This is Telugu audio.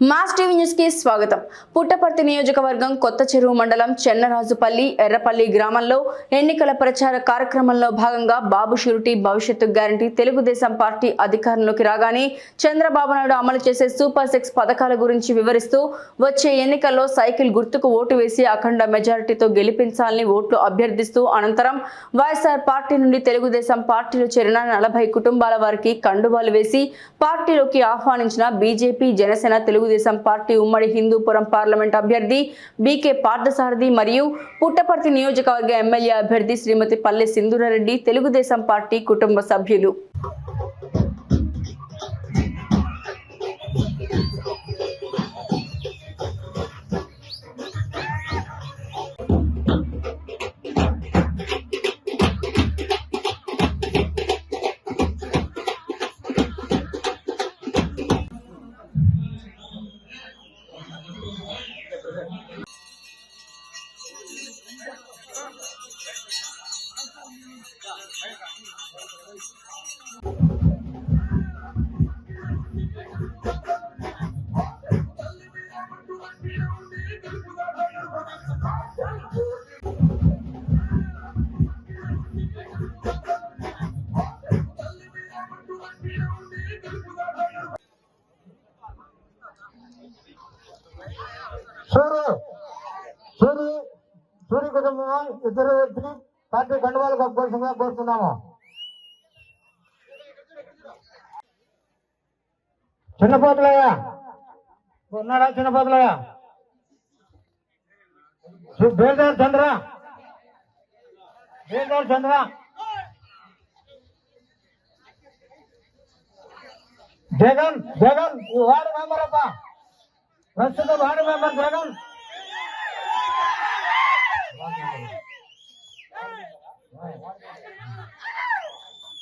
మాస్ టీవీ న్యూస్ కి స్వాగతం. పుట్టపర్తి నియోజకవర్గం కొత్త చెరువు మండలం చెన్నరాజుపల్లి ఎర్రపల్లి గ్రామంలో ఎన్నికల ప్రచార కార్యక్రమంలో భాగంగా బాబు షూరిటీ భవిష్యత్తు గ్యారంటీ తెలుగుదేశం పార్టీ అధికారంలోకి రాగానే చంద్రబాబు నాయుడు అమలు చేసే సూపర్ 6 పథకాల గురించి వివరిస్తూ వచ్చే ఎన్నికల్లో సైకిల్ గుర్తుకు ఓటు వేసి అఖండ మెజారిటీతో గెలిపించాలని ఓట్లు అభ్యర్థిస్తూ అనంతరం వైఎస్ఆర్ పార్టీ నుండి తెలుగుదేశం పార్టీలో చేరిన 40 కుటుంబాల వారికి కండువాలు వేసి పార్టీలోకి ఆహ్వానించిన బీజేపీ జనసేన తెలుగుదేశం పార్టీ ఉమ్మడి హిందూపురం పార్లమెంట్ అభ్యర్థి బీకే పార్థసారథి మరియు పుట్టపర్తి నియోజకవర్గ ఎమ్మెల్యే అభ్యర్థి శ్రీమతి పల్లె సింధూరారెడ్డి తెలుగుదేశం పార్టీ కుటుంబ సభ్యులు. సూర్య కుటుంబం ఇద్దరు వ్యక్తులు పార్టీ కండువాలు కప్పుకోవాల్సిందిగా కోరుతున్నాము. చిన్నపోతులయ్య ఉన్నాడా? చిన్నపోతులయ్య బేల్దార్ చంద్ర జగన్ జగన్ ఈ వార్డు మెంబర్ అప్ప ప్రస్తుత వార్డు మెంబర్ జగన్